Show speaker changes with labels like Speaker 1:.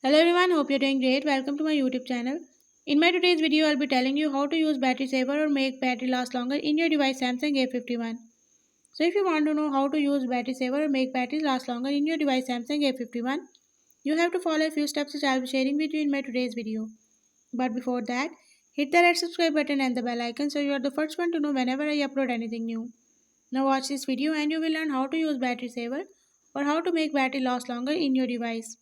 Speaker 1: Hello everyone, hope you're doing great. Welcome to my YouTube channel. In my today's video, I'll be telling you how to use battery saver or make battery last longer in your device Samsung A51. So if you want to know how to use battery saver or make battery last longer in your device Samsung A51, you have to follow a few steps which I'll be sharing with you in my today's video. But before that, hit the red subscribe button and the bell icon so you are the first one to know whenever I upload anything new. Now watch this video and you will learn how to use battery saver or how to make battery last longer in your device.